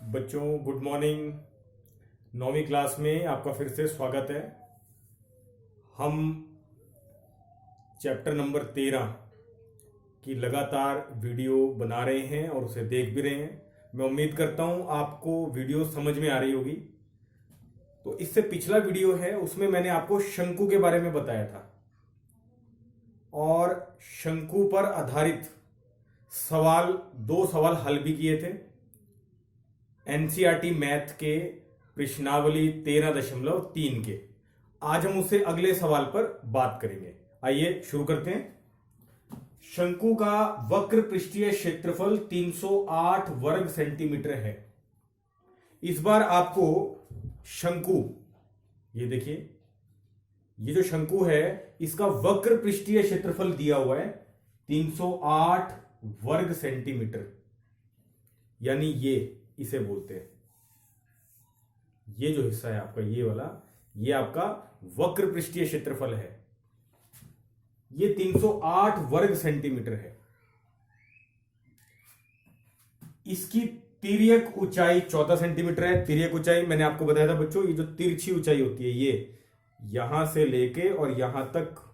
बच्चों good morning. 9वीं class में आपका फिर से स्वागत है। हम चैप्टर नंबर 13 की लगातार वीडियो बना रहे हैं और उसे देख भी रहे हैं। मैं उम्मीद करता हूं आपको वीडियो समझ में आ रही होगी। तो इससे पिछला वीडियो है, उसमें मैंने आपको शंकु के बारे में बताया था और शंकु पर आधारित दो सवाल हल भी किए थे। एनसीईआरटी मैथ के प्रश्नावली 13.3 के। आज हम उससे अगले सवाल पर बात करेंगे। आइए शुरू करते हैं। शंकु का वक्र पृष्ठीय क्षेत्रफल 308 वर्ग सेंटीमीटर है। इस बार आपको शंकु, ये देखिए, ये जो शंकु है इसका वक्र पृष्ठीय क्षेत्रफल दिया हुआ है 308 वर्ग सेंटीमीटर, यानी ये इसे बोलते हैं, ये जो हिस्सा है आपका ये वाला, ये आपका वक्र पृष्ठीय क्षेत्रफल है। ये 308 वर्ग सेंटीमीटर है। इसकी तिर्यक ऊंचाई 14 सेंटीमीटर है। तिर्यक ऊंचाई मैंने आपको बताया था बच्चों, ये जो तिरछी ऊंचाई होती है, ये यहां से लेके और यहां तक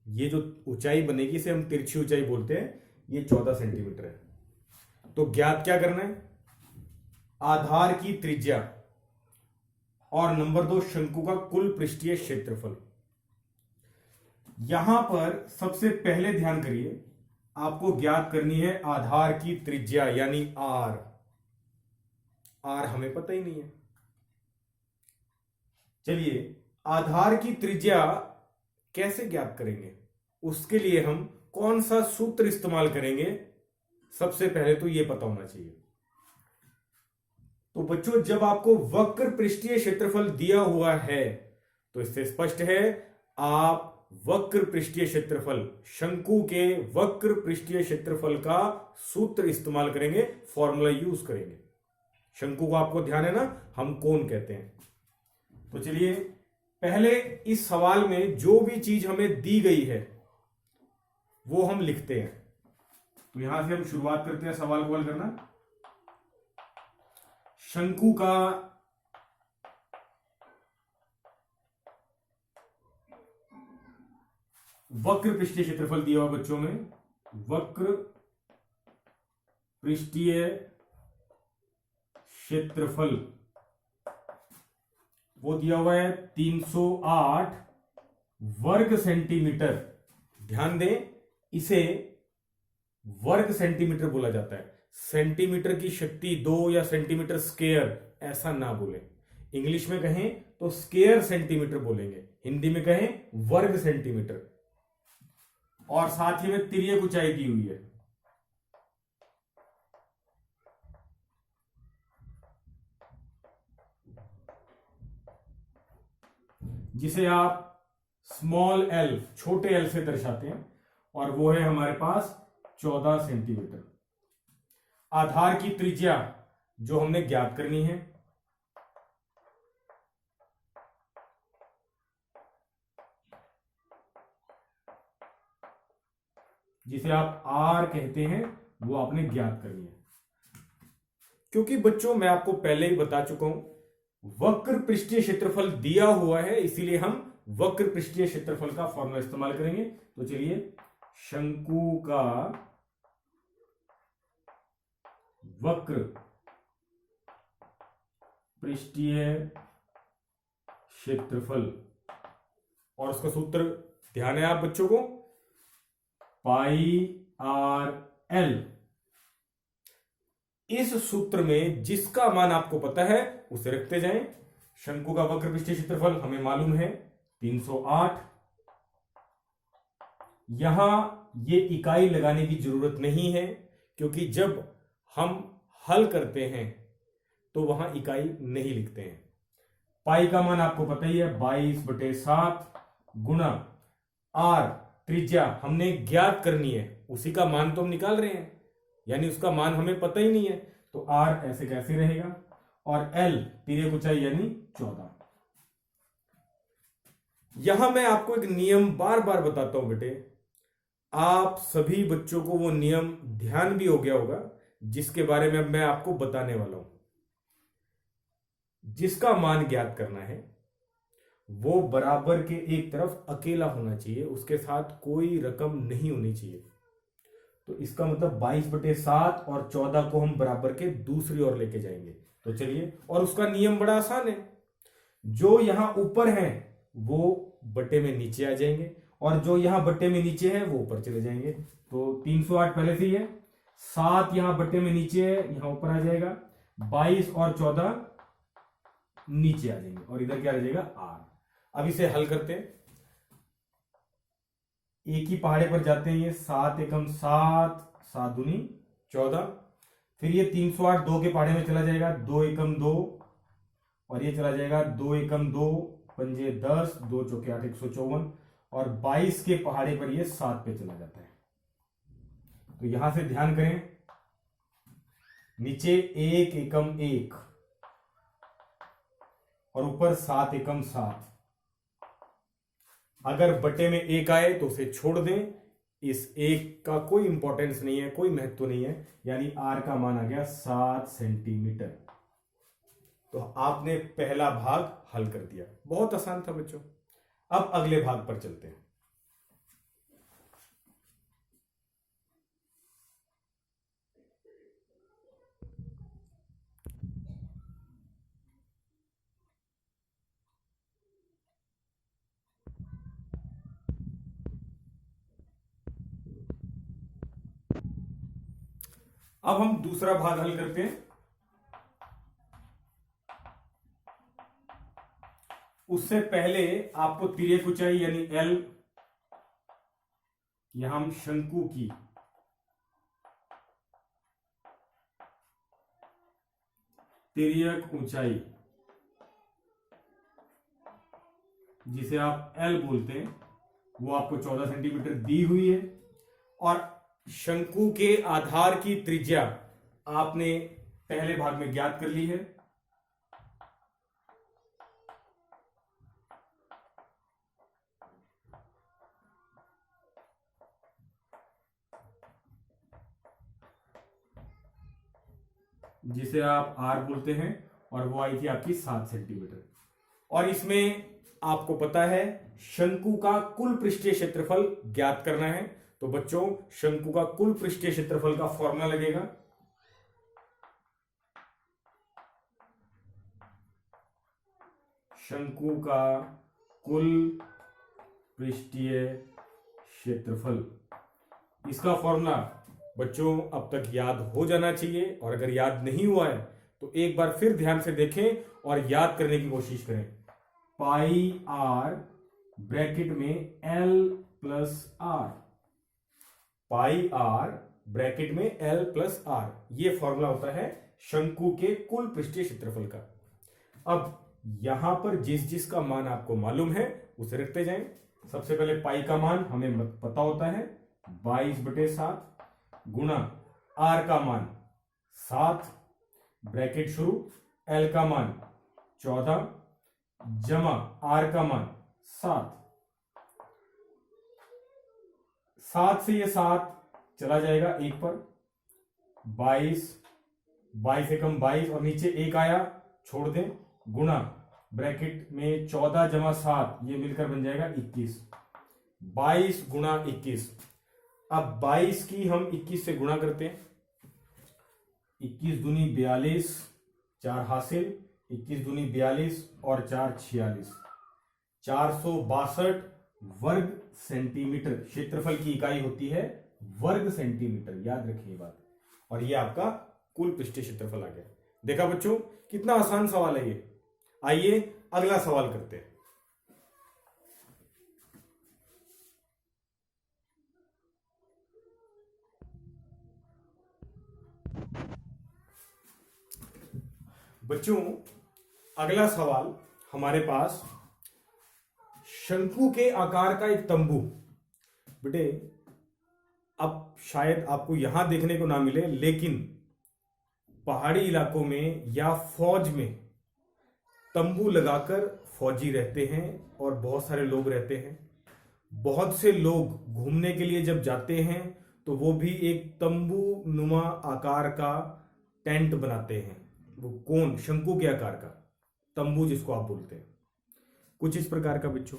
ये जो ऊंचाई बनेगी इसे हम तिरछी ऊंचाई बोलते हैं। ये 14 सेंटीमीटर है। तो ज्ञात क्या करना है? आधार की त्रिज्या और नंबर 2 शंकु का कुल पृष्ठीय क्षेत्रफल। यहां पर सबसे पहले ध्यान करिए, आपको ज्ञात करनी है आधार की त्रिज्या यानी आर। आर हमें पता ही नहीं है। चलिए, आधार की त्रिज्या कैसे ज्ञात करेंगे, उसके लिए हम कौन सा सूत्र इस्तेमाल करेंगे, सबसे पहले तो यह पता होना चाहिए। तो बच्चों, जब आपको वक्र पृष्ठीय क्षेत्रफल दिया हुआ है तो इससे स्पष्ट है आप वक्र पृष्ठीय क्षेत्रफल, शंकु के वक्र पृष्ठीय क्षेत्रफल का सूत्र इस्तेमाल करेंगे, फॉर्मूला यूज करेंगे। शंकु को आपको ध्यान है ना, हम कोण कहते हैं। तो चलिए, पहले इस सवाल में जो भी चीज हमें दी गई है वो हम लिखते हैं। तो यहां से हम शुरुआत करते हैं सवाल को हल करना। शंकु का वक्र पृष्ठीय क्षेत्रफल दिया हुआ बच्चों में, वक्र पृष्ठीय क्षेत्रफल वो दिया हुआ है 308 वर्ग सेंटीमीटर। ध्यान दें, इसे वर्ग सेंटीमीटर बोला जाता है। सेंटीमीटर की शक्ति 2 या सेंटीमीटर स्क्वायर ऐसा ना बोले। इंग्लिश में कहें तो स्क्वायर सेंटीमीटर बोलेंगे, हिंदी में कहें वर्ग सेंटीमीटर। और साथ ही में तिर्यक ऊंचाई दी हुई है, जिसे आप स्मॉल एल, छोटे एल से दर्शाते हैं, और वो है हमारे पास 14 सेंटीमीटर। आधार की त्रिज्या जो हमने ज्ञात करनी है, जिसे आप आर कहते हैं, वो आपने ज्ञात करनी है। क्योंकि बच्चों मैं आपको पहले ही बता चुका हूं, वक्र पृष्ठीय क्षेत्रफल दिया हुआ है, इसीलिए हम वक्र पृष्ठीय क्षेत्रफल का फॉर्मूला इस्तेमाल करेंगे। तो चलिए, शंकु का वक्र पृष्ठीय क्षेत्रफल, और उसका सूत्र ध्यान है आप बच्चों को, पाई आर एल। इस सूत्र में जिसका मान आपको पता है उसे रखते जाएं। शंकु का वक्र पृष्ठीय क्षेत्रफल हमें मालूम है 308। यहां ये इकाई लगाने की जरूरत नहीं है, क्योंकि जब हम हल करते हैं तो वहां इकाई नहीं लिखते हैं। पाई का मान आपको पता ही है, 22/7 गुणा आर, त्रिज्या हमने ज्ञात करनी है, उसी का मान तो हम निकाल रहे हैं, यानी उसका मान हमें पता ही नहीं है। तो आर ऐसे कैसे रहेगा, और एल तिर्यक ऊंचाई यानी 14। यहां मैं आपको एक नियम बार बार बताता हूं बेटे, आप सभी बच्चों को वो नियम ध्यान भी हो गया होगा। जिसके बारे में अब मैं आपको बताने वाला हूं। जिसका मान ज्ञात करना है वो बराबर के एक तरफ अकेला होना चाहिए, उसके साथ कोई रकम नहीं होनी चाहिए। तो इसका मतलब 22/7 और 14 को हम बराबर के दूसरी ओर लेके जाएंगे। तो चलिए, और उसका नियम बड़ा आसान है, जो यहां ऊपर है वो बटे में नीचे आ जाएंगे और जो यहां बटे में नीचे है वो ऊपर चले जाएंगे। तो 308 पहले से ही है, 7 यहां बटे में नीचे है, यहां ऊपर आ जाएगा, 22 और 14 नीचे आ जाएंगे और इधर क्या रह जाएगा आर। अब इसे हल करते हैं, एक ही पहाड़े पर जाते हैं, ये 7 एकम 7, 7 दूनी 14, फिर ये 308 2 के पहाड़े में चला जाएगा, 2 एकम 2, और ये चला जाएगा 2 एकम 2, पंजे 10, 2 चौके 8, 154, और 22 के पहाड़े पर ये 7 पे चला जाता है। तो यहां से ध्यान करें, नीचे 1 एकम 1 और ऊपर 7 एकम 7। अगर बटे में 1 आए तो उसे छोड़ दें, इस 1 का कोई इंपॉर्टेंस नहीं है, कोई महत्व नहीं है, यानी आर का मान आ गया 7 सेंटीमीटर। तो आपने पहला भाग हल कर दिया, बहुत आसान था बच्चों। अब अगले भाग पर चलते हैं। अब हम दूसरा भाग हल करते हैं। उससे पहले आपको तिर्यक ऊंचाई यानी एल, यहां हम शंकु की तिर्यक ऊंचाई, जिसे आप एल बोलते हैं, वो आपको 14 सेंटीमीटर दी हुई है। और शंकु के आधार की त्रिज्या आपने पहले भाग में ज्ञात कर ली है। जिसे आप आर बोलते हैं, और वो आई थी आपकी 7 सेंटीमीटर। और इसमें आपको पता है शंकु का कुल पृष्ठीय क्षेत्रफल ज्ञात करना है। तो बच्चों, शंकु का कुल पृष्ठीय क्षेत्रफल का फॉर्मूला लगेगा, शंकु का कुल पृष्ठीय क्षेत्रफल। इसका फॉर्मूला बच्चों अब तक याद हो जाना चाहिए, और अगर याद नहीं हुआ है तो एक बार फिर ध्यान से देखें और याद करने की कोशिश करें। पाई आर ब्रैकेट में L plus R, pi R bracket में एल प्लस आर, ये फॉर्मूला होता है शंकु के कुल पृष्ठीय क्षेत्रफल का। अब यहां पर जिस जिस का मान आपको मालूम है उसे रखते जाएं। सबसे पहले पाई का मान हमें पता होता है 22/7 गुणा आर का मान 7 ब्रैकेट शुरू, एल का मान 14 जमा आर का मान 7। 7 से ये 7 चला जाएगा 1 पर, 22 एकम 22 और नीचे 1 आया, छोड़ दें, गुणा ब्रैकेट में 14 जमा 7, ये मिलकर बन जाएगा 21। 22 गुणा 21। अब 22 की हम 21 से गुणा करते हैं, 21 दूनी 42, 4 हासिल, 21 दूनी 42 और 4 46, 462 वर्ग सेंटीमीटर। क्षेत्रफल की इकाई होती है वर्ग सेंटीमीटर, याद रखिए ये बात। और ये आपका कुल पृष्ठीय क्षेत्रफल आ गया। देखा बच्चों, कितना आसान सवाल है ये। आइए अगला सवाल करते हैं। बच्चों, अगला सवाल हमारे पास शंकु के आकार का एक तंबू। बेटे, अब शायद आपको यहां देखने को ना मिले, लेकिन पहाड़ी इलाकों में या फौज में तंबू लगाकर फौजी रहते हैं और बहुत सारे लोग रहते हैं। बहुत से लोग घूमने के लिए जब जाते हैं तो वो भी एक तंबू नुमा आकार का टेंट बनाते हैं, वो कोन शंकु के आकार का तंबू जिसको आप बोलते हैं, कुछ इस प्रकार का बच्चों।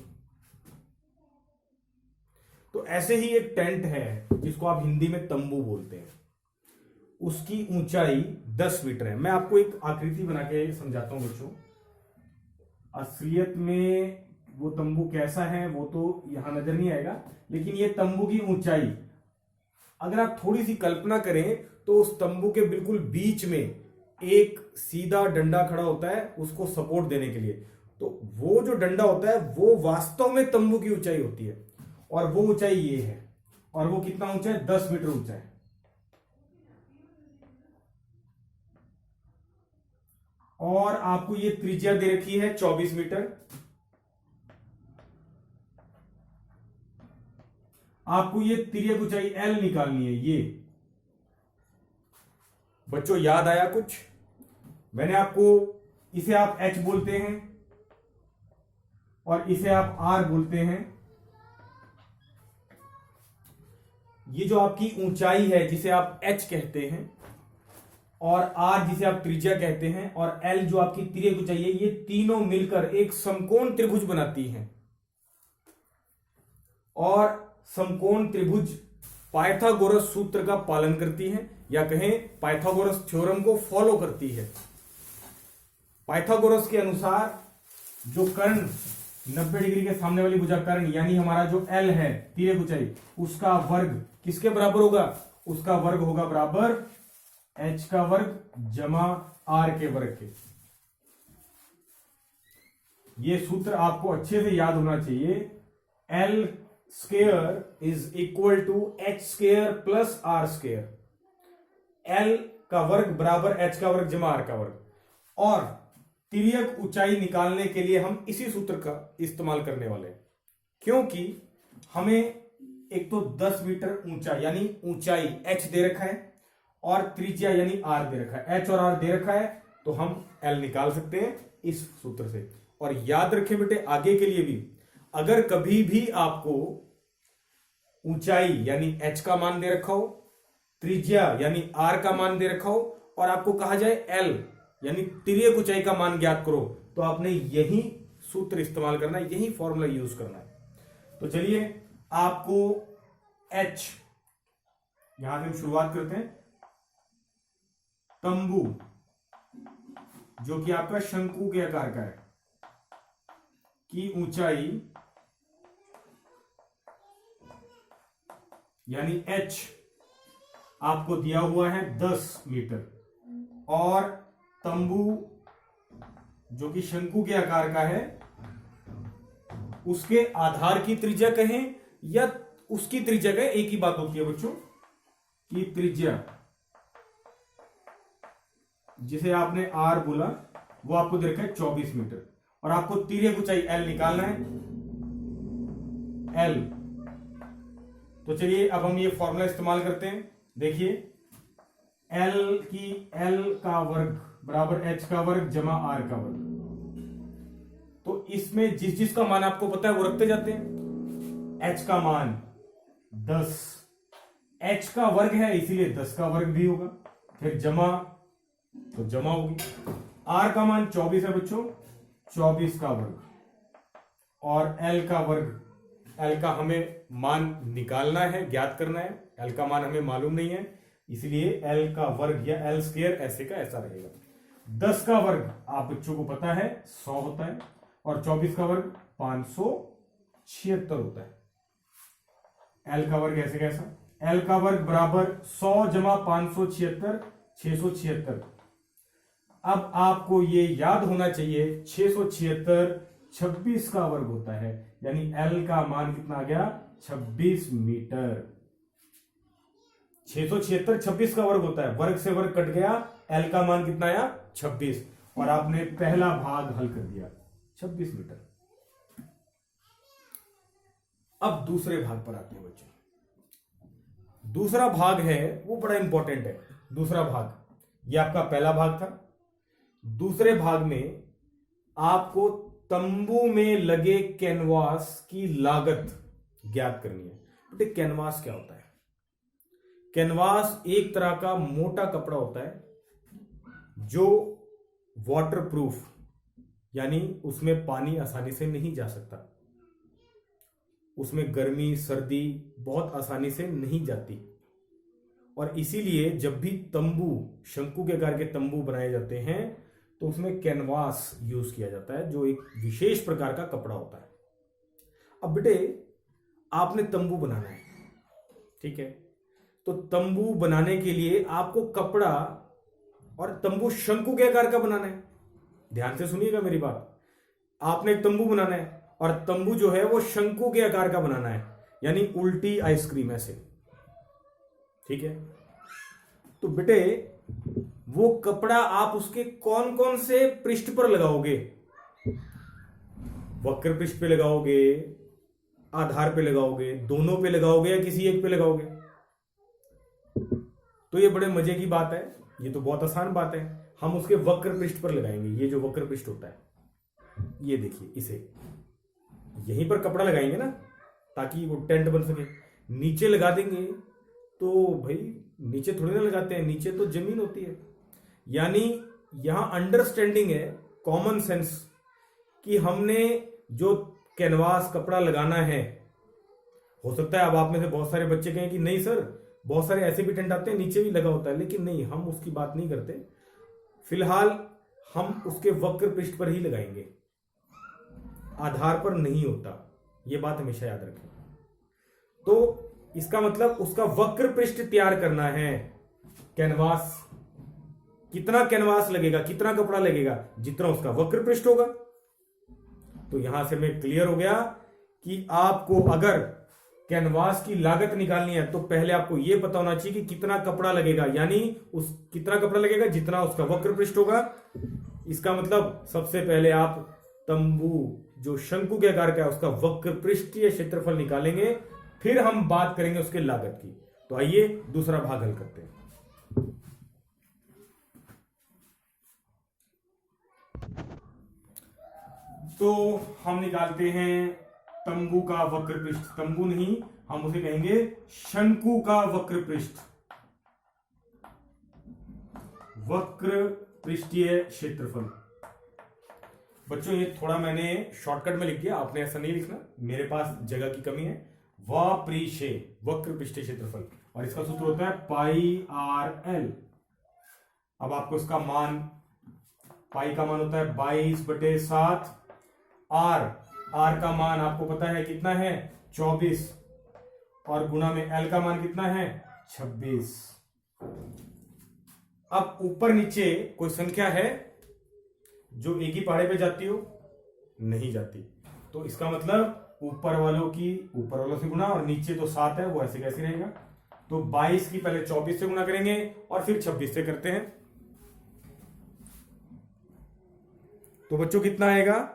तो ऐसे ही एक टेंट है जिसको आप हिंदी में तंबू बोलते हैं, उसकी ऊंचाई 10 मीटर है। मैं आपको एक आकृति बना के समझाता हूं बच्चों। असलियत में वो तंबू कैसा है वो तो यहां नजर नहीं आएगा, लेकिन ये तंबू की ऊंचाई अगर आप थोड़ी सी कल्पना करें तो उस तंबू के बिल्कुल बीच में एक सीधा डंडा खड़ा होता है उसको सपोर्ट देने के लिए। तो वो जो डंडा होता है वो वास्तव में तंबू की ऊंचाई होती है, और वो ऊंचाई ये है। और वो कितना ऊंचा है? 10 मीटर ऊंचा है। और आपको ये त्रिज्या दे रखी है 24 मीटर। आपको ये तिर्यक ऊंचाई L निकालनी है। ये बच्चों याद आया कुछ? मैंने आपको, इसे आप H बोलते हैं और इसे आप R बोलते हैं। ये जो आपकी ऊंचाई है जिसे आप H कहते हैं, और R जिसे आप त्रिज्या कहते हैं, और L जो आपकी तिर्यक ऊंचाई है, ये तीनों मिलकर एक समकोण त्रिभुज बनाती हैं। और समकोण त्रिभुज पाइथागोरस सूत्र का पालन करती है, या कहें पाइथागोरस थ्योरम को फॉलो करती है। पाइथागोरस के अनुसार जो कर्ण 90 डिग्री के सामने वाली भुजा कर्ण, यानी हमारा जो L है तिर्यक ऊंचाई, उसका वर्ग किसके बराबर होगा? उसका वर्ग होगा बराबर H का वर्ग जमा R के वर्ग के। ये सूत्र आपको अच्छे से याद होना चाहिए। L square is equal to H square plus R square. L का वर्ग बराबर H का वर्ग जमा R का वर्ग। और तिर्यक ऊंचाई निकालने के लिए हम इसी सूत्र का इस्तेमाल करने वाले हैं, क्योंकि हमें एक तो 10 मीटर ऊंचा यानी ऊंचाई H दे रखा है, और त्रिज्या यानी R दे रखा है। H और R दे रखा है तो हम L निकाल सकते हैं इस सूत्र से। और याद रखें बेटे, आगे के लिए भी अगर कभी भी आपको ऊंचाई यानी H का मान दे रखा हो, त्रिज्या यानी R का मान दे रखा हो, और आपको कहा जाए L यानी तिर्यक ऊंचाई का मान ज्ञात करो, तो आपने यही सूत्र इस्तेमाल करना है, यही फॉर्मूला यूज करना है। तो चलिए आपको H, यहां से हम शुरुआत करते हैं। तंबू जो कि आपका शंकु के आकार का है, की ऊंचाई यानी H आपको दिया हुआ है 10 मीटर, और तंबू जो कि शंकु के आकार का है उसके आधार की त्रिज्या कहें या उसकी त्रिज्या कहें, एक ही बात होती है बच्चों, की त्रिज्या जिसे आपने R बोला वो आपको दे रखा है 24 मीटर, और आपको तिर्यक ऊंचाई L निकालना है, L। तो चलिए अब हम ये फॉर्मूला इस्तेमाल करते हैं। देखिए L का वर्ग बराबर H का वर्ग जमा R का वर्ग। तो इसमें जिस जिस का मान आपको पता है वो रखते जाते हैं। H का मान 10, H का वर्ग है इसीलिए 10 का वर्ग भी होगा, फिर जमा, तो जमा होगी। R का मान 24 है बच्चों, 24 का वर्ग, और L का वर्ग, L का हमें मान निकालना है, ज्ञात करना है। L का मान हमें मालूम नहीं है, इसलिए L का वर्ग या L स्क्वायर ऐसे का ऐसा रहेगा। 10 का वर्ग आप बच्चों को पता है 100 होता है, और 24 का वर्ग 576 होता है। L का वर्ग ऐसे कैसा? L का वर्ग बराबर 100 जमा 576, 676। अब आपको ये याद होना चाहिए 676 26 का वर्ग होता है, यानी L का मान कितना आ गया? 26 मीटर। 676 26 का वर्ग होता है, वर्ग से वर्ग कट गया, L का मान कितना आया? 26, और आपने पहला भाग हल कर दिया 26 मीटर। अब दूसरे भाग पर आते हैं बच्चों। दूसरा भाग है वो बड़ा इंपॉर्टेंट है। दूसरा भाग, ये आपका पहला भाग था। दूसरे भाग में आपको तंबू में लगे कैनवास की लागत ज्ञात करनी है। बेटे कैनवास क्या होता है? कैनवास एक तरह का मोटा कपड़ा होता है जो वाटरप्रूफ, यानी उसमें पानी आसानी से नहीं जा सकता, उसमें गर्मी सर्दी बहुत आसानी से नहीं जाती। और इसीलिए जब भी तंबू, शंकु के आकार के तंबू बनाए जाते हैं तो उसमें कैनवास यूज किया जाता है, जो एक विशेष प्रकार का कपड़ा होता है। अब बेटे, आपने तंबू बनाना है, ठीक है, तो तंबू बनाने के लिए आपको कपड़ा, और तंबू शंकु के आकार का बनाना है। ध्यान से सुनिएगा मेरी बात। आपने एक तंबू बनाना है और तंबू जो है वो शंकु के आकार का बनाना है, यानी उल्टी आइसक्रीम ऐसे, ठीक है। तो बेटे, वो कपड़ा आप उसके कौन कौन से पृष्ठ पर लगाओगे? वक्र पृष्ठ पे लगाओगे, आधार पे लगाओगे, दोनों पे लगाओगे, या किसी एक पे लगाओगे? तो ये बड़े मजे की बात है, ये तो बहुत आसान बात है। हम उसके वक्र पृष्ठ पर लगाएंगे। ये जो वक्र पृष्ठ होता है, ये देखिए, इसे यहीं पर कपड़ा लगाएंगे ना, ताकि वो टेंट बन सके। नीचे लगा देंगे तो भाई नीचे थोड़ी ना लगाते हैं, नीचे तो जमीन होती है। यानी यहां अंडरस्टैंडिंग है, कॉमन सेंस, कि हमने जो कैनवास कपड़ा लगाना है, हो सकता है अब आप में से बहुत सारे बच्चे कहें कि नहीं सर, बहुत सारे ऐसे भी टेंट आते हैं नीचे भी लगा होता है, लेकिन नहीं, हम उसकी बात नहीं करते। फिलहाल हम उसके वक्र पृष्ठ पर ही लगाएंगे, आधार पर नहीं होता, यह बात हमेशा याद रखें। तो इसका मतलब उसका वक्र पृष्ठ तैयार करना है। कैनवास, कितना कैनवास लगेगा, कितना कपड़ा लगेगा? जितना उसका वक्र पृष्ठ होगा। तो यहां से मैं क्लियर हो गया कि आपको अगर कैनवास की लागत निकालनी है तो पहले आपको यह पता होना चाहिए कि कितना कपड़ा लगेगा, यानी उस कितना कपड़ा लगेगा जितना उसका वक्र पृष्ठ होगा। इसका मतलब सबसे पहले आप तंबू जो शंकु के आकार का है उसका वक्र पृष्ठीय क्षेत्रफल निकालेंगे, फिर हम बात करेंगे उसके लागत की। तो आइए दूसरा भाग हल करते हैं। तो हम निकालते हैं तंबू का वक्र पृष्ठ, तंबू नहीं, हम उसे कहेंगे शंकु का वक्र पृष्ठ, वक्र पृष्ठीय क्षेत्रफल। बच्चों, ये थोड़ा मैंने शॉर्टकट में लिख दिया, आपने ऐसा नहीं लिखना, मेरे पास जगह की कमी है। वापृषे, वक्र पृष्ठीय क्षेत्रफल, और इसका सूत्र होता है पाई आर एल। अब आपको इसका मान, पाई का मान होता है 22/7, आर का मान आपको पता है कितना है, 24, और गुणा में एल का मान कितना है, 26। अब ऊपर नीचे कोई संख्या है जो एक ही पहाड़े पे जाती हो? नहीं जाती। तो इसका मतलब ऊपर वालों से गुणा, और नीचे तो 7 है वो ऐसे कैसे रहेगा? तो 22 की पहले 24 से गुणा करेंगे और फिर 26 से करते हैं। तो बच्चों कितना आएगा?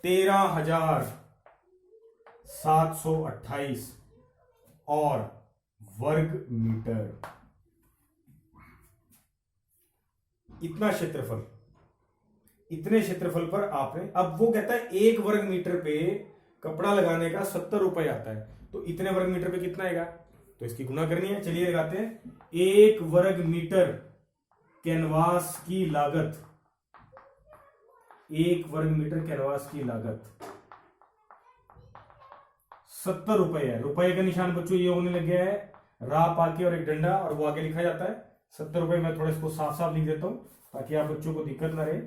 13,728 और वर्ग मीटर, इतना क्षेत्रफल। इतने क्षेत्रफल पर आपने, अब वो कहता है 1 वर्ग मीटर पे कपड़ा लगाने का 70 रुपए आता है, तो इतने वर्ग मीटर पे कितना आएगा? तो इसकी गुणा करनी है। चलिए लगाते हैं। 1 वर्ग मीटर कैनवास की लागत, 1 वर्ग मीटर कैनवास की लागत 70 रुपए है। रुपए का निशान बच्चों ये होने लग गया है, राप आके और एक डंडा, और वो आगे लिखा जाता है 70 रुपए। मैं थोड़ा इसको साफ साफ लिख देता हूं ताकि आप बच्चों को दिक्कत ना रहे।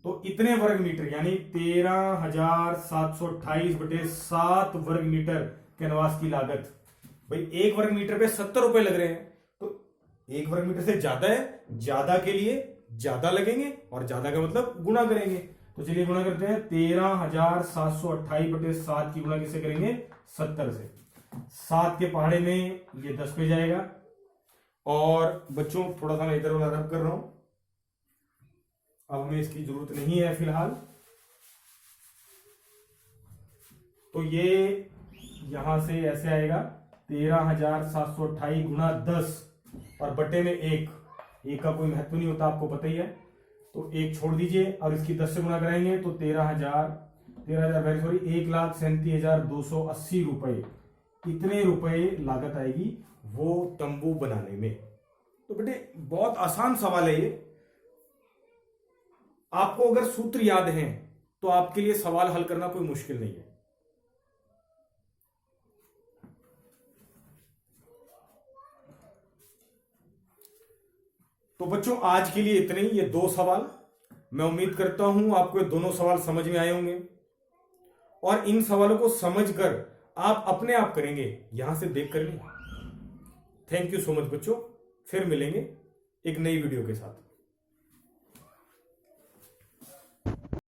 तो इतने वर्ग मीटर यानी 13,728/7 वर्ग मीटर कैनवास की लागत। भाई 1 वर्ग मीटर पे 70 रुपए लग रहे हैं, तो 1 वर्ग मीटर से ज्यादा है, ज्यादा के लिए ज्यादा लगेंगे, और ज्यादा का मतलब गुणा करेंगे। तो चलिए गुणा करते हैं। 13,728/7 की गुणा किससे करेंगे? 70 से। 7 के पहाड़े में ये 10 पे जाएगा। और बच्चों थोड़ा सा मैं इधर वाला रब कर रहा हूं, अब हमें इसकी जरूरत नहीं है फिलहाल। तो ये यहां से ऐसे आएगा 13,728 गुणा 10 और बटे में 1। 1 का कोई महत्व नहीं होता, आपको पता ही है। तो एक छोड़ दीजिए और इसकी 10 से गुणा कराएंगे तो 1,37,280 रुपए, इतने रुपए लागत आएगी वो तंबू बनाने में। तो बेटे बहुत आसान सवाल है ये, आपको अगर सूत्र याद है तो आपके लिए सवाल हल करना कोई मुश्किल नहीं है। तो बच्चों आज के लिए इतने ही, ये 2 सवाल। मैं उम्मीद करता हूं आपको ये दोनों सवाल समझ में आए होंगे और इन सवालों को समझकर आप अपने आप करेंगे, यहां से देख कर नहीं। थैंक यू सो मच बच्चों, फिर मिलेंगे एक नई वीडियो के साथ।